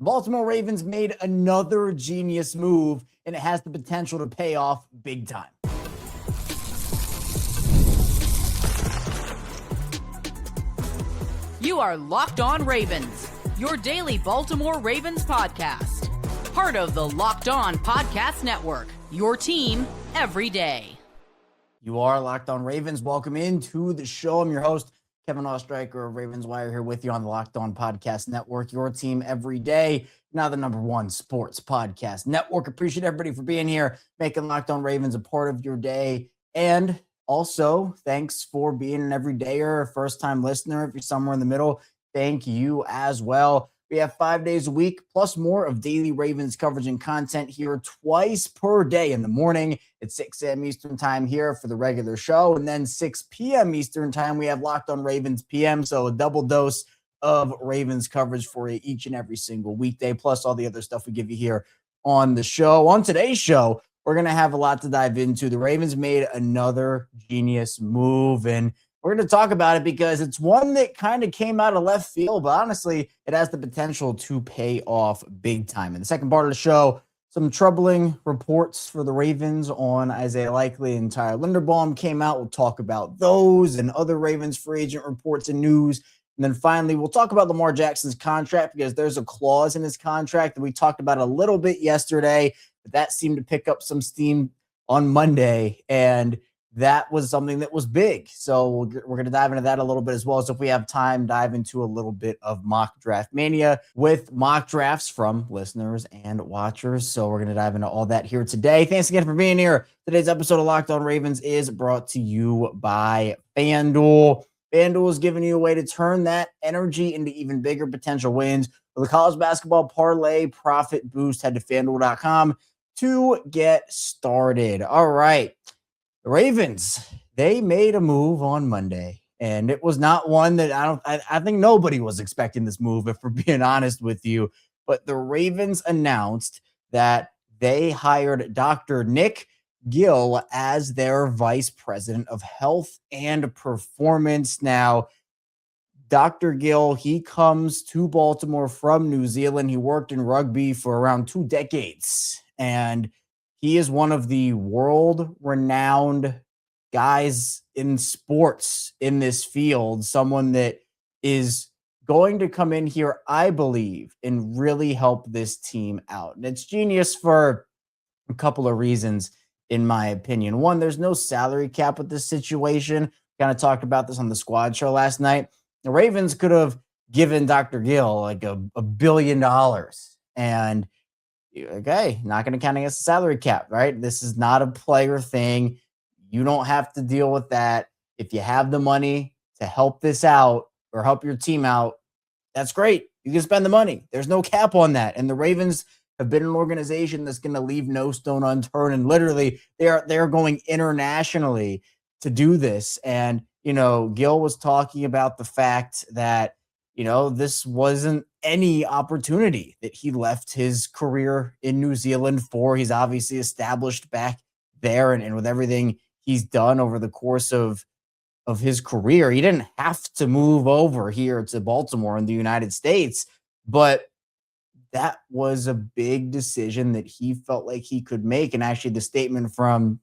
Baltimore Ravens made another genius move, and it has the potential to pay off big time. You are Locked On Ravens, your daily Baltimore Ravens podcast. Part of the Locked On Podcast Network, your team every day. You are Locked On Ravens. Welcome into the show. I'm your host, Kevin Oestreicher of Ravens Wire, here with you on the Locked On Podcast Network, your team every day. Now the #1 sports podcast network. Appreciate everybody for being here, making Locked On Ravens a part of your day. And also, thanks for being an everydayer, a first-time listener. If you're somewhere in the middle, thank you as well. We have 5 days a week, plus more of daily Ravens coverage and content here twice per day in the morning at 6 a.m. Eastern time here for the regular show. And then 6 p.m. Eastern time, we have Locked On Ravens PM. So a double dose of Ravens coverage for you each and every single weekday, plus all the other stuff we give you here on the show. On today's show, we're going to have a lot to dive into. The Ravens made another genius move, and we're going to talk about it because it's one that kind of came out of left field, but honestly, it has the potential to pay off big time. In the second part of the show, some troubling reports for the Ravens on Isaiah Likely and Tyler Linderbaum came out. We'll talk about those and other Ravens free agent reports and news. And then finally, we'll talk about Lamar Jackson's contract because there's a clause in his contract that we talked about a little bit yesterday, but that seemed to pick up some steam on Monday, and that was something that was big. So we're going to dive into that a little bit, as well as, if we have time, dive into a little bit of mock draft mania with mock drafts from listeners and watchers. So we're going to dive into all that here today. Thanks again for being here. Today's episode of Locked On Ravens is brought to you by FanDuel. FanDuel is giving you a way to turn that energy into even bigger potential wins. With a college basketball parlay profit boost, head to FanDuel.com to get started. All right. The Ravens, they made a move on Monday, and it was not one that I think nobody was expecting this move, if we're being honest with you. But the Ravens announced that they hired Dr. Nick Gill as their vice president of health and performance. Now, Dr. Gill, he comes to Baltimore from New Zealand. He worked in rugby for around 2 decades, and he is one of the world-renowned guys in sports in this field, someone that is going to come in here, I believe, and really help this team out. And it's genius for a couple of reasons, in my opinion. One, there's no salary cap with this situation. Kind of talked about this on the squad show last night. The Ravens could have given Dr. Gill like a $1 billion, and okay, not going to count against the salary cap, right? This is not a player thing. You don't have to deal with that. If you have the money to help this out or help your team out, that's great. You can spend the money. There's no cap on that. And the Ravens have been an organization that's going to leave no stone unturned. And literally, they're going internationally to do this. And, Gill was talking about the fact that, this wasn't any opportunity that he left his career in New Zealand for. He's obviously established back there, and with everything he's done over the course of his career, he didn't have to move over here to Baltimore in the United States, but that was a big decision that he felt like he could make. And actually, the statement from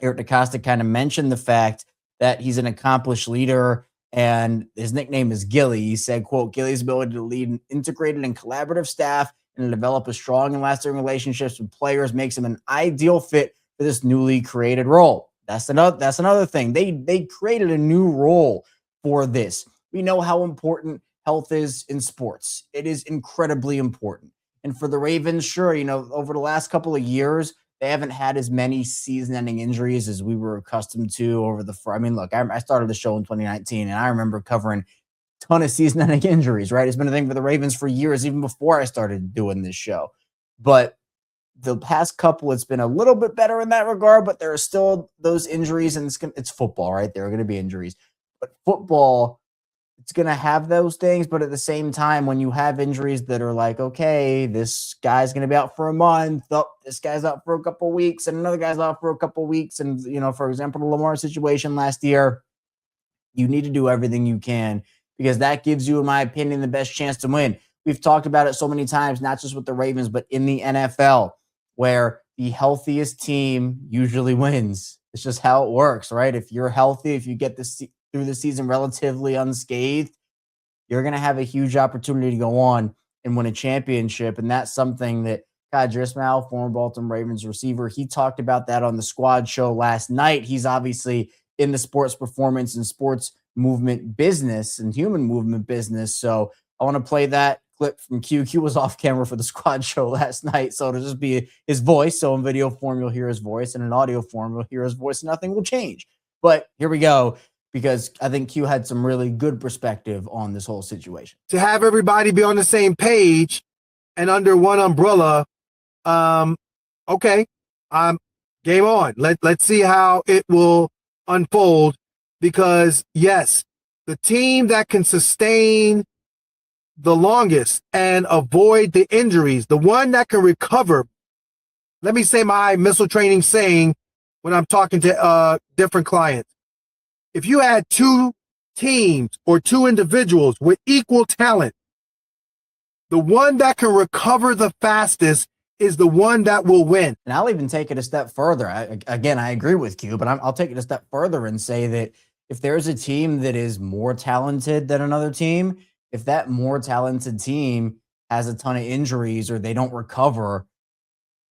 Eric DeCosta kind of mentioned the fact that he's an accomplished leader, and his nickname is Gilly. He said, quote, Gilly's ability to lead an integrated and collaborative staff and to develop a strong and lasting relationships with players makes him an ideal fit for this newly created role. That's another thing. They created a new role for this. We know how important health is in sports. It is incredibly important. And for the Ravens, sure, over the last couple of years, they haven't had as many season-ending injuries as we were accustomed to over the. Look, I started the show in 2019, and I remember covering a ton of season-ending injuries, right? It's been a thing for the Ravens for years, even before I started doing this show. But the past couple, it's been a little bit better in that regard, but there are still those injuries, and it's football, right? There are going to be injuries. But football, it's going to have those things, but at the same time, when you have injuries that are like, okay, this guy's going to be out for a month, this guy's out for a couple of weeks, and another guy's out for a couple of weeks, and, for example, the Lamar situation last year, you need to do everything you can because that gives you, in my opinion, the best chance to win. we've talked about it so many times, not just with the Ravens, but in the NFL, where the healthiest team usually wins. It's just how it works, right? If you're healthy, if you get this through the season relatively unscathed, you're going to have a huge opportunity to go on and win a championship. And that's something that Kadri Ismail, former Baltimore Ravens receiver, he talked about that on the squad show last night. He's obviously in the sports performance and sports movement business and human movement business. So I want to play that clip from Q. Q was off camera for the squad show last night. So it'll just be his voice. So in video form, you'll hear his voice, and in audio form, you'll hear his voice. Nothing will change. But here we go, because I think Q had some really good perspective on this whole situation. To have everybody be on the same page and under one umbrella, okay, game on. Let's see how it will unfold, because yes, the team that can sustain the longest and avoid the injuries, the one that can recover. Let me say my missile training saying when I'm talking to different clients. If you had two teams or two individuals with equal talent, the one that can recover the fastest is the one that will win. And I'll even take it a step further. I agree with Q, but I'll take it a step further and say that if there's a team that is more talented than another team, if that more talented team has a ton of injuries or they don't recover,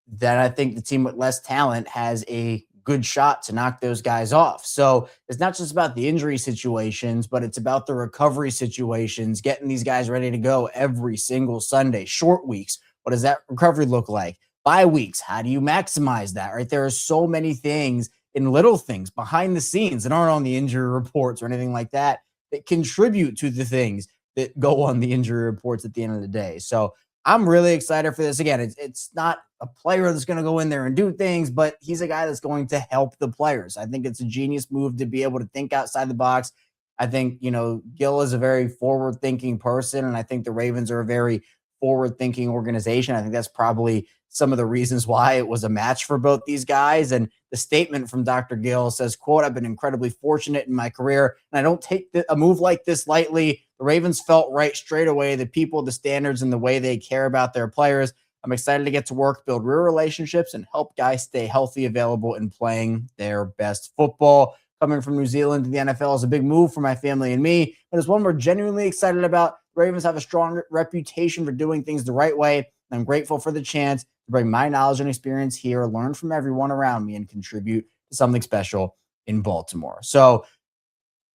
then I think the team with less talent has a good shot to knock those guys off. So it's not just about the injury situations, but it's about the recovery situations, getting these guys ready to go every single Sunday. Short weeks, what does that recovery look like? Bye weeks, how do you maximize that, right? There are so many things and little things behind the scenes that aren't on the injury reports or anything like that that contribute to the things that go on the injury reports at the end of the day. So I'm really excited for this. Again, it's not a player that's going to go in there and do things, but he's a guy that's going to help the players. I think it's a genius move to be able to think outside the box. I think, Gill is a very forward-thinking person, and I think the Ravens are a very forward-thinking organization. I think that's probably some of the reasons why it was a match for both these guys. And the statement from Dr. Gill says, quote, "I've been incredibly fortunate in my career, and I don't take a move like this lightly. The Ravens felt right straight away, the people, the standards, and the way they care about their players. I'm excited to get to work, build real relationships, and help guys stay healthy, available, and playing their best football. Coming from New Zealand to the NFL is a big move for my family and me, but it's one we're genuinely excited about. The Ravens have a strong reputation for doing things the right way, and I'm grateful for the chance to bring my knowledge and experience here, learn from everyone around me, and contribute to something special in Baltimore." So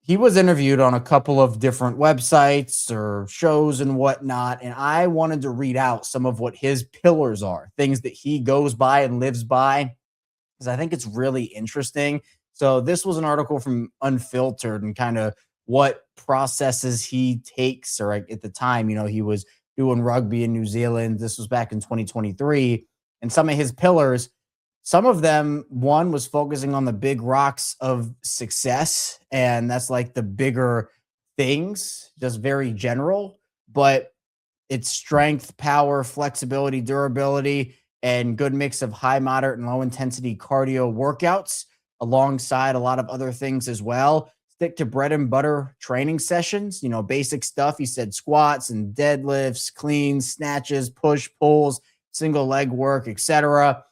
he was interviewed on a couple of different websites or shows and whatnot, and I wanted to read out some of what his pillars are, things that he goes by and lives by, because I think it's really interesting. So this was an article from Unfiltered and kind of what processes he takes, or at the time, he was doing rugby in New Zealand. This was back in 2023. And some of his pillars, some of them, one was focusing on the big rocks of success. And that's like the bigger things, just very general, but it's strength, power, flexibility, durability, and good mix of high, moderate, and low intensity cardio workouts alongside a lot of other things as well. Stick to bread and butter training sessions, basic stuff. He said squats and deadlifts, cleans, snatches, push, pulls, single leg work, etc.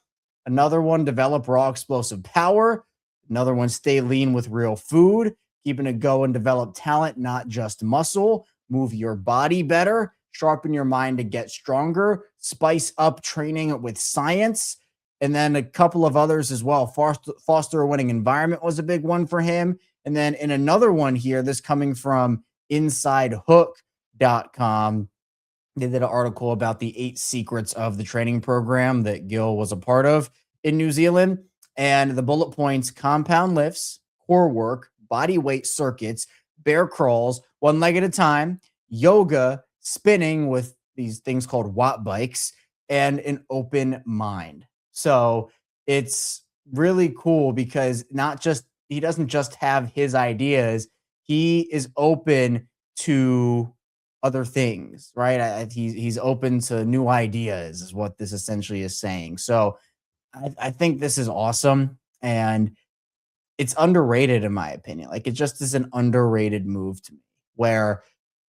Another one, develop raw explosive power. Another one, stay lean with real food. Keeping it going, develop talent, not just muscle. Move your body better. Sharpen your mind to get stronger. Spice up training with science. And then a couple of others as well. Foster a winning environment was a big one for him. And then in another one here, this coming from InsideHook.com, they did an article about the 8 secrets of the training program that Gill was a part of in New Zealand. And the bullet points: compound lifts, core work, body weight circuits, bear crawls, one leg at a time, yoga, spinning with these things called watt bikes, and an open mind. So it's really cool because he doesn't just have his ideas. He is open to other things, right? He's open to new ideas is what this essentially is saying. So I think this is awesome, and it's underrated in my opinion. Like, it just is an underrated move to me, where,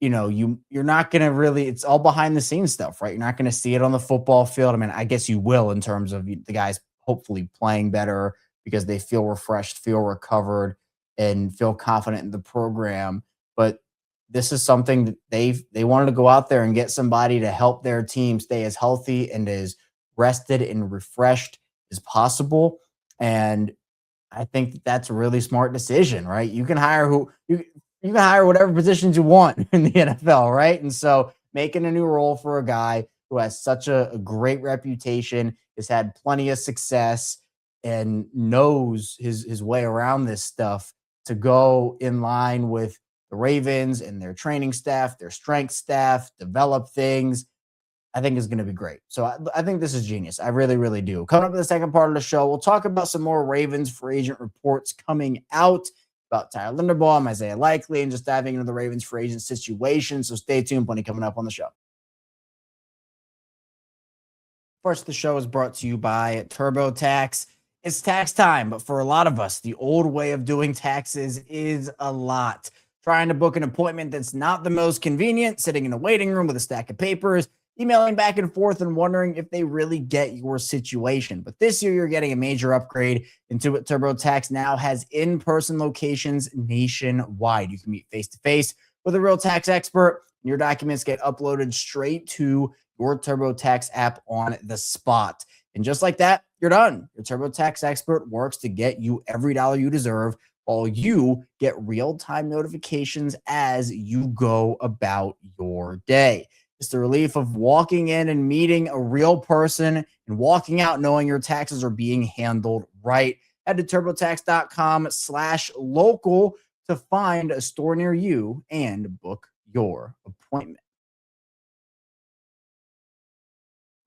you're not going to really, it's all behind the scenes stuff, right? You're not going to see it on the football field. I mean, I guess you will in terms of the guys hopefully playing better because they feel refreshed, feel recovered, and feel confident in the program. But this is something that they wanted to go out there and get somebody to help their team stay as healthy and as rested and refreshed as possible. And I think that that's a really smart decision, right? You can hire you can hire whatever positions you want in the NFL, right? And so making a new role for a guy who has such a great reputation, has had plenty of success, and knows his way around this stuff to go in line with the Ravens and their training staff, their strength staff, develop things, I think is going to be great. So I think this is genius. I really, really do. Coming up in the second part of the show, we'll talk about some more Ravens free agent reports coming out about Tyler Linderbaum, Isaiah Likely, and just diving into the Ravens free agent situation. So stay tuned. Plenty coming up on the show. First, the show is brought to you by TurboTax. It's tax time, but for a lot of us, the old way of doing taxes is a lot. Trying to book an appointment that's not the most convenient, sitting in a waiting room with a stack of papers, emailing back and forth and wondering if they really get your situation. But this year, you're getting a major upgrade into it. TurboTax now has in-person locations nationwide. You can meet face-to-face with a real tax expert, and your documents get uploaded straight to your TurboTax app on the spot. And just like that, you're done. Your TurboTax expert works to get you every dollar you deserve, while you get real-time notifications as you go about your day. It's the relief of walking in and meeting a real person and walking out knowing your taxes are being handled right. Head to turbotax.com/local to find a store near you and book your appointment.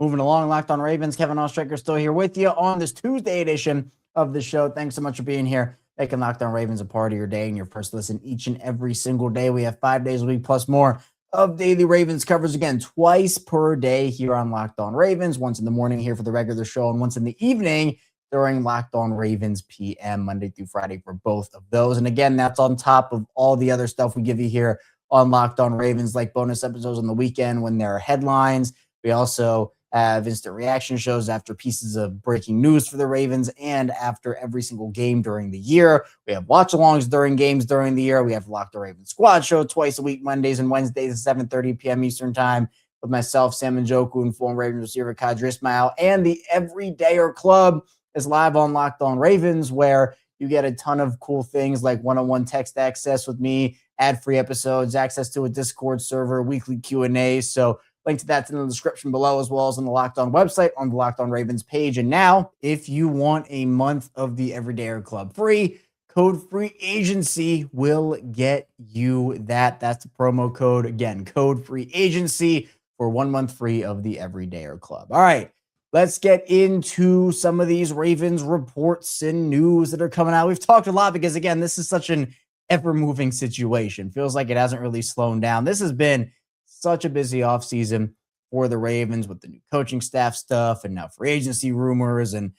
Moving along, Locked On Ravens, Kevin Oestreicher still here with you on this Tuesday edition of the show. Thanks so much for being here, making Locked On Ravens a part of your day and your first listen each and every single day. We have 5 days a week plus more of daily Ravens coverage, again, twice per day here on Locked On Ravens, once in the morning here for the regular show and once in the evening during Locked On Ravens PM, Monday through Friday for both of those. And again, that's on top of all the other stuff we give you here on Locked On Ravens, like bonus episodes on the weekend when there are headlines. We also have instant reaction shows after pieces of breaking news for the Ravens and after every single game during the year. We have watch-alongs during games during the year. We have Locked On Ravens Squad show twice a week, Mondays and Wednesdays at 7:30 p.m. Eastern Time with myself, Sam Njoku, and former Ravens receiver Kadri Ismail. And the Everydayer Club is live on Locked On Ravens, where you get a ton of cool things like one-on-one text access with me, ad-free episodes, access to a Discord server, weekly Q&A. So link to that's in the description below, as well as on the Locked On website, on the Locked On Ravens page. And now, if you want a month of the Everydayer Club free, code free agency will get you that. That's the promo code. Again, code free agency for 1 month free of the Everydayer Club. All right, let's get into some of these Ravens reports and news that are coming out. We've talked a lot because, again, this is such an ever-moving situation. Feels like it hasn't really slowed down. This has been such a busy offseason for the Ravens with the new coaching staff stuff and now free agency rumors. And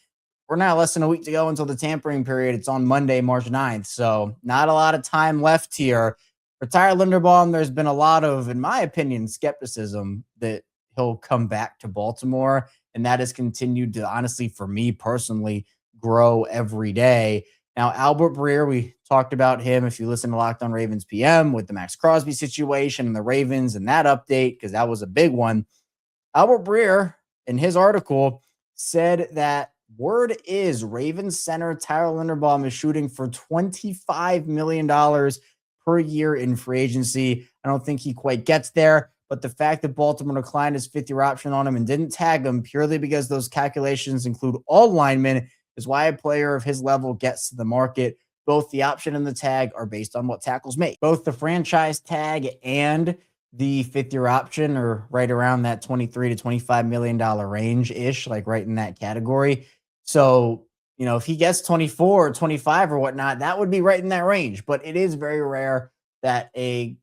we're now less than a week to go until the tampering period. It's on Monday, March 9th. So not a lot of time left here. For Tyler Linderbaum, there's been a lot of, in my opinion, skepticism that he'll come back to Baltimore. And that has continued to, honestly, for me personally, grow every day. Now, Albert Breer, we talked about him if you listen to Locked On Ravens PM with the Max Crosby situation and the Ravens and that update, because that was a big one. Albert Breer, in his article, said that word is Ravens center Tyler Linderbaum is shooting for $25 million per year in free agency. I don't think he quite gets there, but the fact that Baltimore declined his fifth-year option on him and didn't tag him purely because those calculations include all linemen is why a player of his level gets to the market. Both the option and the tag are based on what tackles make. Both the franchise tag and the fifth-year option are right around that $23 to $25 million range-ish, like right in that category. So, if he gets 24 or 25 or whatnot, that would be right in that range. But it is very rare that a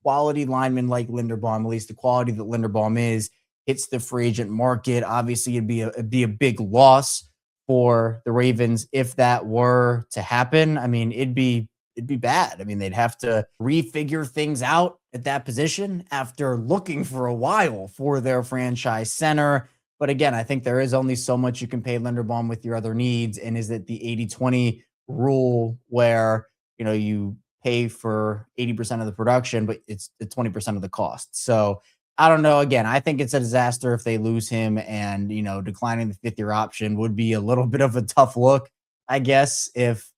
quality lineman like Linderbaum, at least the quality that Linderbaum is, hits the free agent market. Obviously, it'd be a big loss for the Ravens if that were to happen. I mean, it'd be bad. I mean, they'd have to refigure things out at that position after looking for a while for their franchise center. But again, I think there is only so much you can pay Linderbaum with your other needs. And is it the 80-20 rule where, you pay for 80% of the production, but it's the 20% of the cost? So I don't know. Again, I think it's a disaster if they lose him, and, declining the fifth-year option would be a little bit of a tough look, I guess, if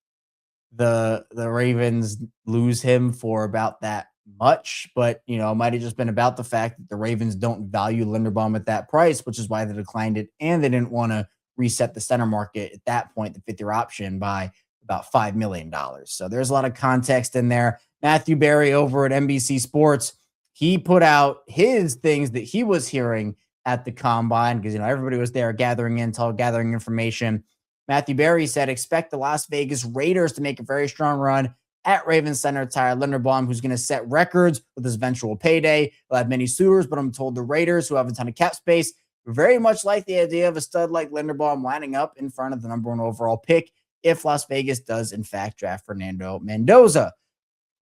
the Ravens lose him for about that much. But it might have just been about the fact that the Ravens don't value Linderbaum at that price, which is why they declined it, and they didn't want to reset the center market at that point, the fifth-year option, by about $5 million. So there's a lot of context in there. Matthew Berry over at NBC Sports, he put out his things that he was hearing at the combine, because everybody was there gathering intel, gathering information. Matthew Berry said, expect the Las Vegas Raiders to make a very strong run at Ravens center Tyler Linderbaum, who's going to set records with his eventual payday. He'll have many suitors, but I'm told the Raiders, who have a ton of cap space, very much like the idea of a stud like Linderbaum lining up in front of the number 1 overall pick if Las Vegas does, in fact, draft Fernando Mendoza.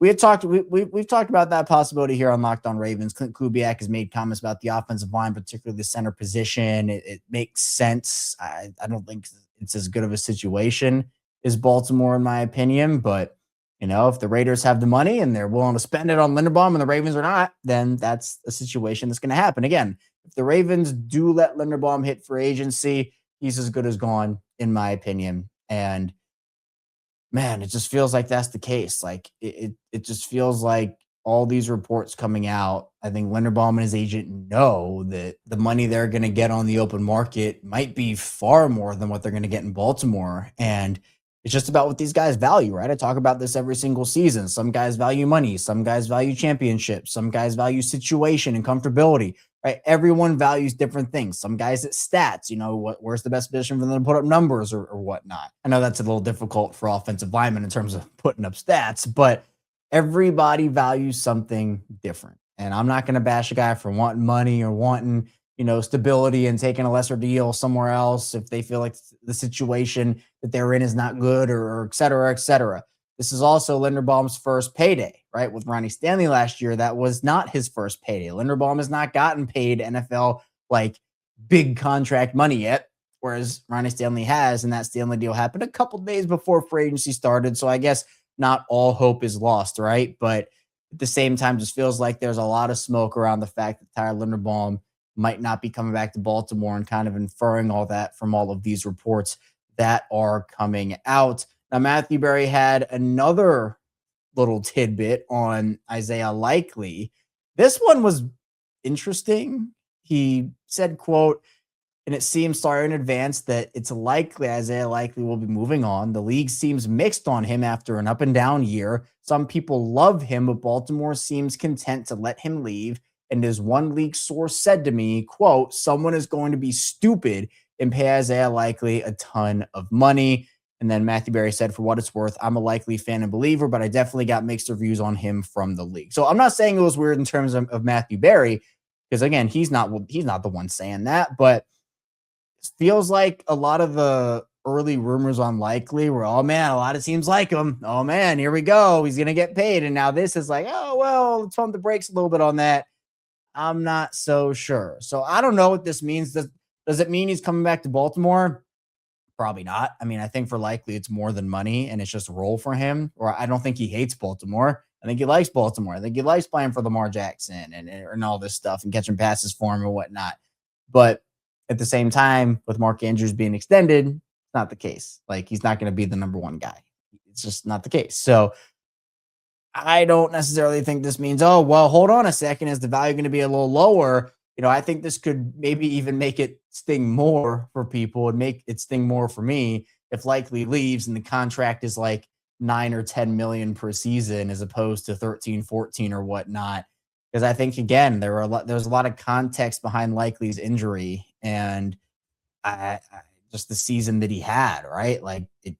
We've talked about that possibility here on Locked On Ravens. Clint Kubiak has made comments about the offensive line, particularly the center position. It makes sense. I don't think it's as good of a situation as Baltimore, in my opinion. But, if the Raiders have the money and they're willing to spend it on Linderbaum and the Ravens are not, then that's a situation that's going to happen. Again, if the Ravens do let Linderbaum hit free agency, he's as good as gone, in my opinion. And man, it just feels like that's the case. Like it just feels like all these reports coming out, I think Linderbaum and his agent know that the money they're going to get on the open market might be far more than what they're going to get in Baltimore. And it's just about what these guys value, right? I talk about this every single season. Some guys value money. Some guys value championships. Some guys value situation and comfortability, right? Everyone values different things. Some guys at stats, where's the best position for them to put up numbers or whatnot. I know that's a little difficult for offensive linemen in terms of putting up stats, but everybody values something different. And I'm not going to bash a guy for wanting money or wanting, stability and taking a lesser deal somewhere else if they feel like the situation that they're in is not good or et cetera, et cetera. This is also Linderbaum's first payday, right? With Ronnie Stanley last year, that was not his first payday. Linderbaum has not gotten paid NFL big contract money yet, whereas Ronnie Stanley has, and that Stanley deal happened a couple days before free agency started. So I guess not all hope is lost, right? But at the same time, just feels like there's a lot of smoke around the fact that Tyler Linderbaum might not be coming back to Baltimore, and kind of inferring all that from all of these reports that are coming out. Now, Matthew Berry had another little tidbit on Isaiah Likely. This one was interesting. He said, quote, and it seems sorry in advance that it's likely Isaiah Likely will be moving on. The league seems mixed on him after an up and down year. Some people love him, but Baltimore seems content to let him leave. And as one league source said to me, quote, someone is going to be stupid and pay Isaiah Likely a ton of money. And then Matthew Berry said, for what it's worth, I'm a Likely fan and believer, but I definitely got mixed reviews on him from the league. So I'm not saying it was weird in terms of Matthew Berry, because again, he's not the one saying that, but it feels like a lot of the early rumors on Likely were, oh man, a lot of teams like him. Oh man, here we go. He's going to get paid. And now this is like, oh, well, let's pump the brakes a little bit on that. I'm not so sure. So I don't know what this means. Does it mean he's coming back to Baltimore? Probably not. I mean, I think for Likely it's more than money, and it's just a role for him. Or I don't think he hates Baltimore. I think he likes Baltimore. I think he likes playing for Lamar Jackson and all this stuff and catching passes for him and whatnot. But at the same time, with Mark Andrews being extended, it's not the case. He's not going to be the number 1 guy. It's just not the case. So I don't necessarily think this means, oh, well, hold on a second. Is the value going to be a little lower? I think this could maybe even make it sting more for people and make it sting more for me if Likely leaves and the contract is like 9 or 10 million per season as opposed to 13, 14 or whatnot. Because I think, again, there's a lot of context behind Likely's injury and just the season that he had, right?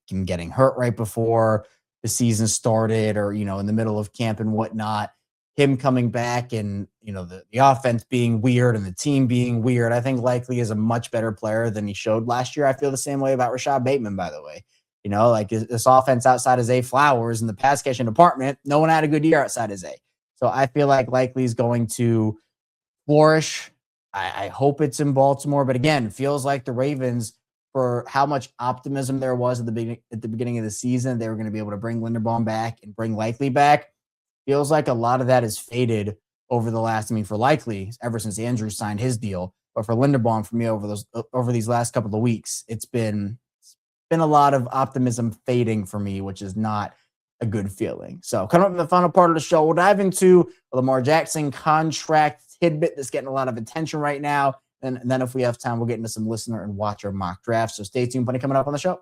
Him getting hurt right before the season started or, in the middle of camp and whatnot, him coming back and, the offense being weird and the team being weird. I think Likely is a much better player than he showed last year. I feel the same way about Rashod Bateman, by the way. This offense outside of Zay Flowers in the pass catching department, no one had a good year outside of Zay. So I feel like likely is going to flourish. I hope it's in Baltimore, but again, feels like the Ravens, for how much optimism there was at the beginning of the season, they were going to be able to bring Linderbaum back and bring Likely back. Feels like a lot of that has faded over the last. I mean, for Likely, ever since Andrews signed his deal, but for Linderbaum, for me over these last couple of weeks, it's been a lot of optimism fading for me, which is not a good feeling. So coming up in the final part of the show, we'll dive into the Lamar Jackson contract tidbit that's getting a lot of attention right now. And then if we have time, we'll get into some listener and watcher mock drafts. So stay tuned. Plenty coming up on the show.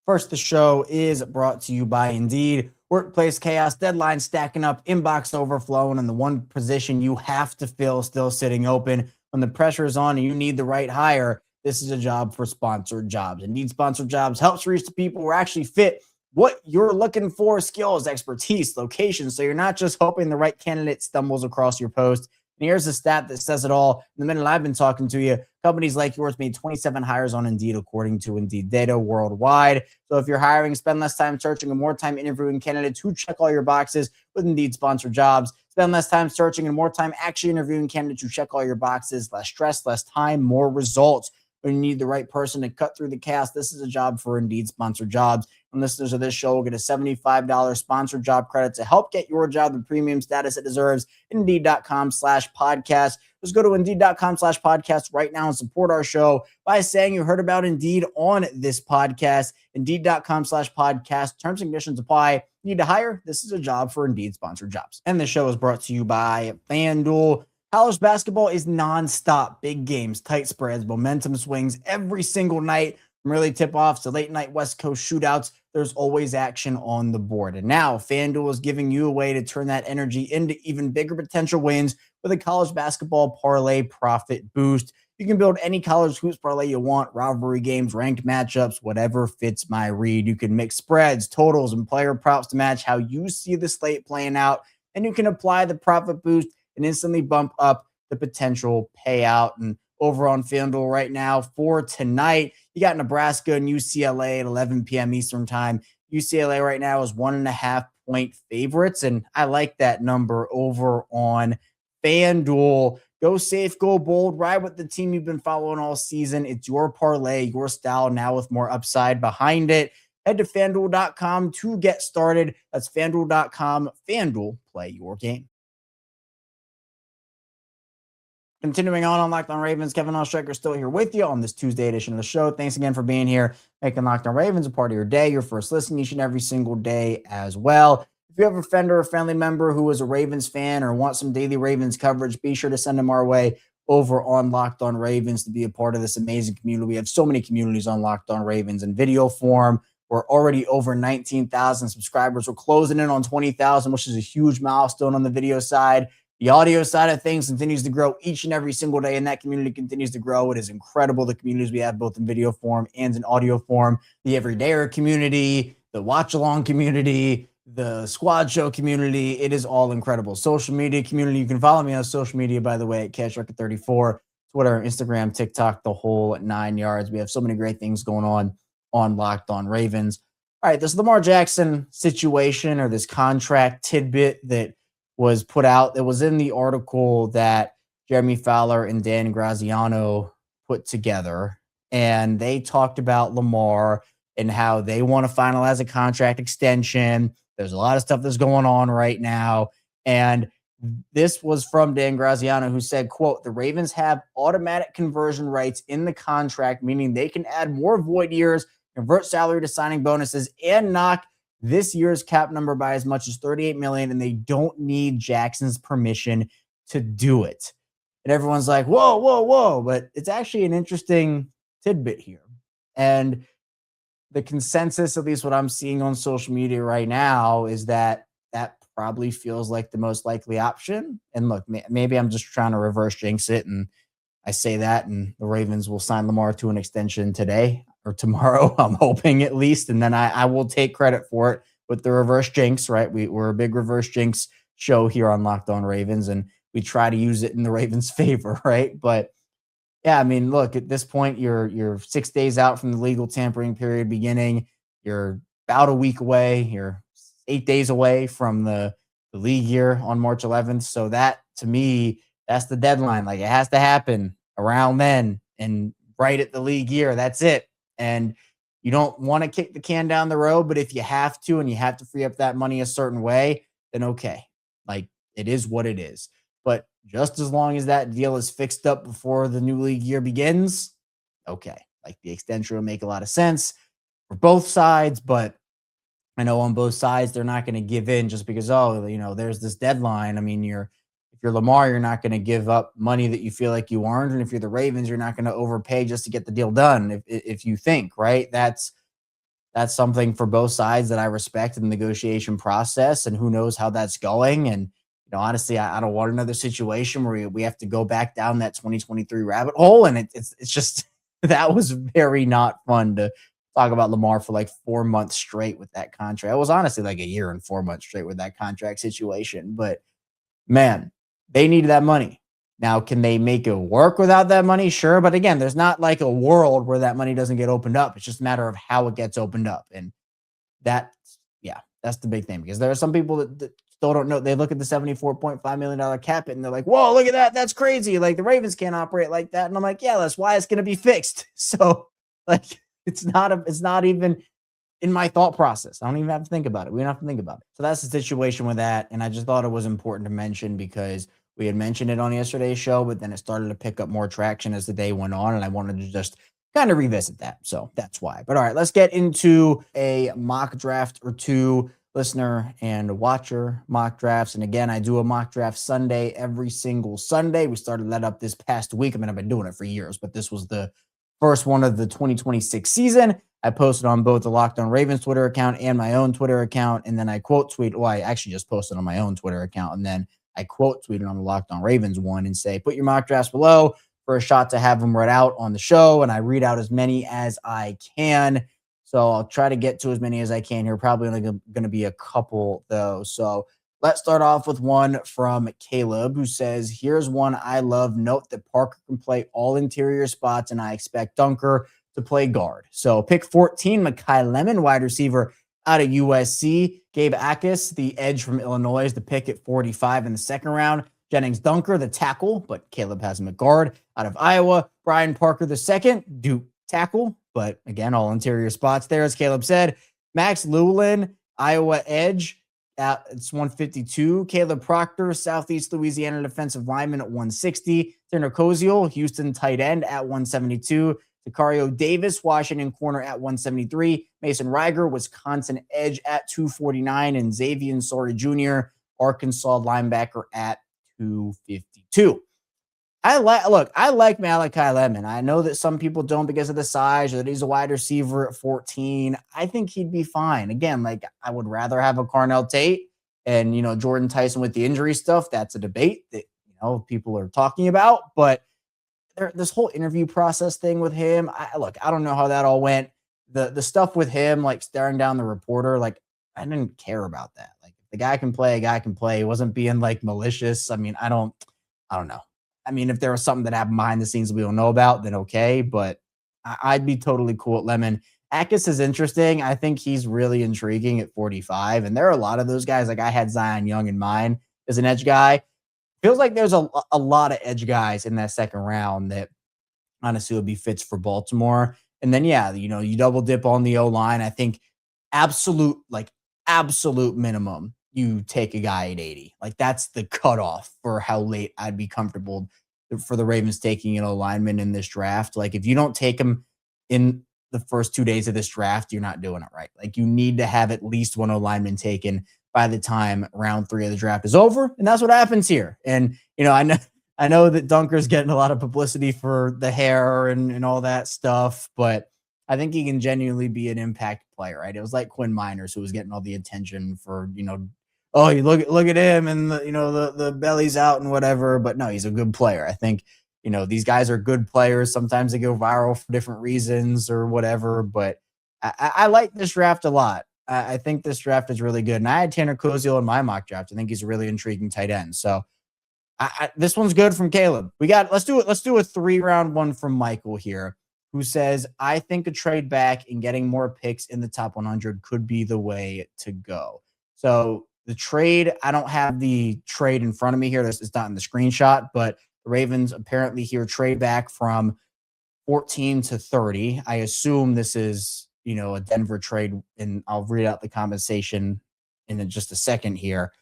First, the show is brought to you by Indeed. Workplace chaos, deadlines stacking up, inbox overflowing, and the one position you have to fill still sitting open. When the pressure is on and you need the right hire, this is a job for sponsored jobs. Indeed Sponsored Jobs helps reach the people who actually fit what you're looking for: skills, expertise, location. So you're not just hoping the right candidate stumbles across your post. And here's a stat that says it all. In the minute I've been talking to you, companies like yours made 27 hires on Indeed, according to Indeed data worldwide. So if you're hiring, spend less time searching and more time interviewing candidates who check all your boxes with Indeed Sponsored Jobs. Spend less time searching and more time actually interviewing candidates who check all your boxes. Less stress, less time, more results. When you need the right person to cut through the chaos, this is a job for Indeed Sponsored Jobs. And listeners of this show will get a $75 sponsored job credit to help get your job the premium status it deserves. Indeed.com/podcast. Just go to Indeed.com/podcast right now and support our show by saying you heard about Indeed on this podcast. Indeed.com/podcast. Terms and conditions apply. Need to hire? This is a job for Indeed Sponsored Jobs. And the show is brought to you by FanDuel. College basketball is nonstop. Big games, tight spreads, momentum swings every single night. From early tip-offs to late-night West Coast shootouts, there's always action on the board. And now FanDuel is giving you a way to turn that energy into even bigger potential wins with a college basketball parlay profit boost. You can build any college hoops parlay you want: rivalry games, ranked matchups, whatever fits my read. You can mix spreads, totals, and player props to match how you see the slate playing out. And you can apply the profit boost and instantly bump up the potential payout. And over on FanDuel right now for tonight, you got Nebraska and UCLA at 11 p.m. Eastern time. UCLA right now is 1.5-point favorites, and I like that number over on FanDuel. Go safe, go bold, ride with the team you've been following all season. It's your parlay, your style, now with more upside behind it. Head to FanDuel.com to get started. That's FanDuel.com. FanDuel, play your game. Continuing on Locked On Ravens, Kevin Oestreicher still here with you on this Tuesday edition of the show. Thanks again for being here, making Locked On Ravens a part of your day, your first listen each and every single day as well. If you have a friend or a family member who is a Ravens fan or wants some daily Ravens coverage, be sure to send them our way over on Locked On Ravens to be a part of this amazing community. We have so many communities on Locked On Ravens in video form. We're already over 19,000 subscribers. We're closing in on 20,000, which is a huge milestone on the video side. The audio side of things continues to grow each and every single day, and that community continues to grow. It is incredible, the communities we have both in video form and in audio form. The Everydayer community, the watch-along community, the squad show community. It is all incredible. Social media community. You can follow me on social media, by the way, at CashRecord34, Twitter, Instagram, TikTok, the whole 9 yards. We have so many great things going on Locked On Ravens. All right, this Lamar Jackson situation, or this contract tidbit that was put out, that was in the article that Jeremy Fowler and Dan Graziano put together. And they talked about Lamar and how they want to finalize a contract extension. There's a lot of stuff that's going on right now. And this was from Dan Graziano, who said, quote, "The Ravens have automatic conversion rights in the contract, meaning they can add more void years, convert salary to signing bonuses, and knock this year's cap number by as much as $38 million, and they don't need Jackson's permission to do it." And everyone's like, whoa, whoa, whoa. But it's actually an interesting tidbit here. And the consensus, at least what I'm seeing on social media right now, is that that probably feels like the most likely option. And look, maybe I'm just trying to reverse jinx it, and I say that, and the Ravens will sign Lamar to an extension today or tomorrow, I'm hoping at least. And then I will take credit for it with the reverse jinx, right? We're a big reverse jinx show here on Locked On Ravens, and we try to use it in the Ravens' favor, right? But yeah, I mean, look, at this point, you're 6 days out from the legal tampering period beginning. You're about a week away. You're 8 days away from the league year on March 11th. So that, to me, that's the deadline. Like, it has to happen around then and right at the league year. That's it. And you don't want to kick the can down the road, but if you have to and you have to free up that money a certain way, then okay. Like, it is what it is. But just as long as that deal is fixed up before the new league year begins, okay. Like, the extension will make a lot of sense for both sides, but I know on both sides they're not going to give in just because, there's this deadline. I mean, if you're Lamar, you're not going to give up money that you feel like you earned, and if you're the Ravens, you're not going to overpay just to get the deal done. If you think, right, that's something for both sides that I respect in the negotiation process, and who knows how that's going. And honestly, I don't want another situation where we have to go back down that 2023 rabbit hole, and it's just that was very not fun to talk about Lamar for like 4 months straight with that contract. It was honestly like a year and 4 months straight with that contract situation. But man, they needed that money. Now, can they make it work without that money? Sure. But again, there's not like a world where that money doesn't get opened up. It's just a matter of how it gets opened up. And that's the big thing, because there are some people that still don't know. They look at the $74.5 million cap hit and they're like, whoa, look at that. That's crazy. Like, the Ravens can't operate like that. And I'm like, yeah, that's why it's going to be fixed. So like, it's not even in my thought process. I don't even have to think about it. We don't have to think about it. So that's the situation with that. And I just thought it was important to mention, because we had mentioned it on yesterday's show, but then it started to pick up more traction as the day went on. And I wanted to just kind of revisit that. So that's why. But all right, let's get into a mock draft or two, listener and watcher mock drafts. And again, I do a mock draft Sunday every single Sunday. We started that up this past week. I mean, I've been doing it for years, but this was the first one of the 2026 season. I posted on both the Locked On Ravens Twitter account and my own Twitter account. And then I quote tweet. Well, I actually just posted on my own Twitter account. And then I quote tweeted on the Locked On Ravens one and say, put your mock drafts below for a shot to have them read out on the show. And I read out as many as I can. So I'll try to get to as many as I can here. Probably only going to be a couple, though. So let's start off with one from Caleb, who says, here's one I love. Note that Parker can play all interior spots, and I expect Dunker to play guard. So pick 14, Mekhi Lemon, wide receiver out of USC. Gabe Akis, the edge from Illinois, is the pick at 45 in the second round. Jennings Dunker, the tackle, but Caleb has him at guard, out of Iowa. Brian Parker, the second, Duke tackle, but again, all interior spots there, as Caleb said. Max Llewellyn, Iowa edge, it's 152. Caleb Proctor, Southeast Louisiana defensive lineman at 160. Tanner Koziel, Houston tight end at 172. Sicario Davis, Washington corner at 173. Mason Reiger, Wisconsin edge at 249. And Xavier Sorey Jr., Arkansas linebacker at 252. I like Malaki Lemon. I know that some people don't because of the size, or that he's a wide receiver at 14. I think he'd be fine. Again, like, I would rather have a Carnell Tate and, Jordan Tyson with the injury stuff. That's a debate that, people are talking about. But this whole interview process thing with him, I don't know how that all went. The stuff with him, like staring down the reporter, like, I didn't care about that. Like, if the guy can play, a guy can play. He wasn't being like malicious. I mean, I don't know. I mean, if there was something that happened behind the scenes that we don't know about, then okay. But I'd be totally cool at Lemon. Akis is interesting. I think he's really intriguing at 45. And there are a lot of those guys. Like, I had Zion Young in mind as an edge guy. Feels like there's a lot of edge guys in that second round that honestly would be fits for Baltimore. And then, you double dip on the O-line. I think absolute minimum, you take a guy at 80. Like, that's the cutoff for how late I'd be comfortable for the Ravens taking an O-lineman in this draft. Like, if you don't take him in the first 2 days of this draft, you're not doing it right. Like, you need to have at least one O-lineman taken by the time round 3 of the draft is over. And that's what happens here. And, I know that Dunker's getting a lot of publicity for the hair and all that stuff, but I think he can genuinely be an impact player, right? It was like Quinn Miners, who was getting all the attention for, oh, you look at him and the belly's out and whatever. But no, he's a good player. I think, these guys are good players. Sometimes they go viral for different reasons or whatever. But I like this draft a lot. I think this draft is really good. And I had Tanner Koziel in my mock draft. I think he's a really intriguing tight end. So this one's good from Caleb. Let's do a 3-round one from Michael here, who says, I think a trade back and getting more picks in the top 100 could be the way to go. So the trade, I don't have the trade in front of me here. It's not in the screenshot, but the Ravens apparently here trade back from 14 to 30. I assume this is, a Denver trade, and I'll read out the compensation in just a second here.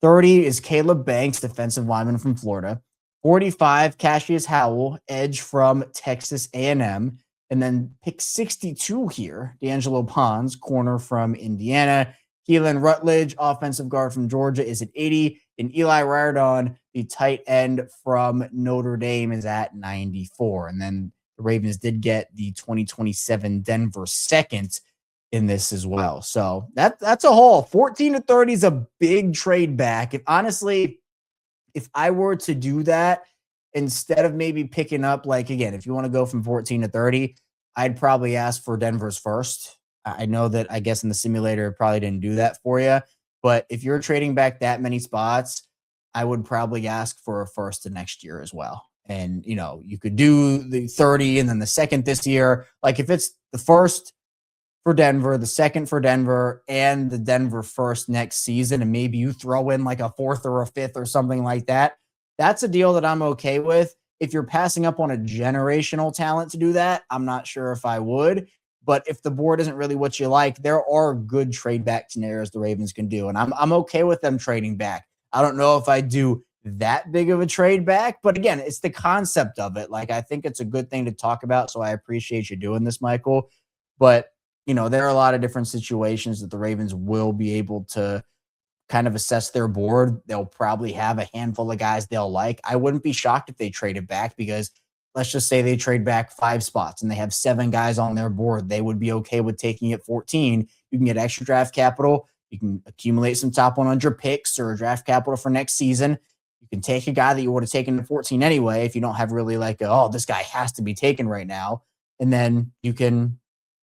30 is Caleb Banks, defensive lineman from Florida. 45, Cassius Howell, edge from Texas A&M. And then pick 62 here, D'Angelo Pons, corner from Indiana. Keelan Rutledge, offensive guard from Georgia, is at 80. And Eli Raridon, the tight end from Notre Dame, is at 94. And then the Ravens did get the 2027 Denver second in this as well. So that's a haul. 14 to 30 is a big trade back. If I were to do that, instead of maybe picking up, again, if you want to go from 14 to 30, I'd probably ask for Denver's first. I know that I guess in the simulator, it probably didn't do that for you. But if you're trading back that many spots, I would probably ask for a first the next year as well. And, you could do the 30 and then the second this year. If it's the first for Denver, the second for Denver, and the Denver first next season, and maybe you throw in a fourth or a fifth or something like that, that's a deal that I'm okay with. If you're passing up on a generational talent to do that, I'm not sure if I would. But if the board isn't really what you like, there are good trade back scenarios the Ravens can do. And I'm okay with them trading back. I don't know if I do that big of a trade back, but again, it's the concept of it. I think it's a good thing to talk about. So I appreciate you doing this, Michael. But, there are a lot of different situations that the Ravens will be able to kind of assess their board. They'll probably have a handful of guys they'll like. I wouldn't be shocked if they traded back, because let's just say they trade back 5 spots and they have 7 guys on their board. They would be okay with taking it 14. You can get extra draft capital. You can accumulate some top 100 picks or draft capital for next season. You can take a guy that you would have taken to 14 anyway, if you don't have really this guy has to be taken right now. And then you can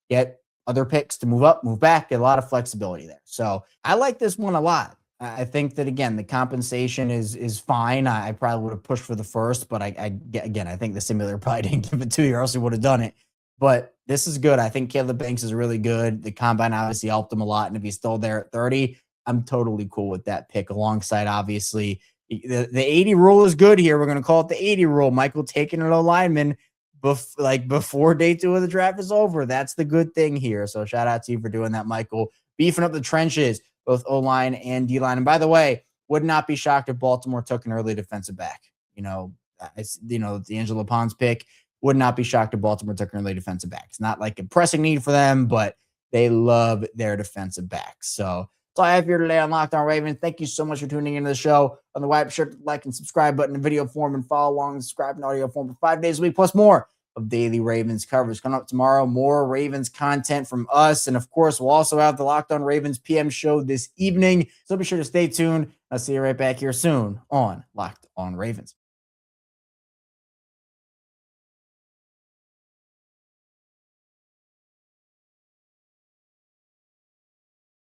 get other picks to move up, move back, get a lot of flexibility there. So I like this one a lot. I think that, again, the compensation is fine. I probably would have pushed for the first, but I think the simulator probably didn't give it to you, or else he would have done it. But this is good. I think Caleb Banks is really good. The combine obviously helped him a lot. And if he's still there at 30, I'm totally cool with that pick, alongside, obviously, the 80 rule is good here. We're going to call it the 80 rule. Michael taking an O-lineman before day 2 of the draft is over. That's the good thing here. So shout out to you for doing that, Michael. Beefing up the trenches, both O-line and D-line. And by the way, would not be shocked if Baltimore took an early defensive back. D'Angelo Pons pick. Would not be shocked if Baltimore took an early defensive back. It's not a pressing need for them, but they love their defensive backs. So that's all I have here today on Locked On Ravens. Thank you so much for tuning into the show. On the web, sure to like and subscribe button in video form, and follow along and subscribe in audio form for 5 days a week, plus more of daily Ravens coverage. Coming up tomorrow, more Ravens content from us. And of course, we'll also have the Locked On Ravens PM show this evening. So be sure to stay tuned. I'll see you right back here soon on Locked On Ravens.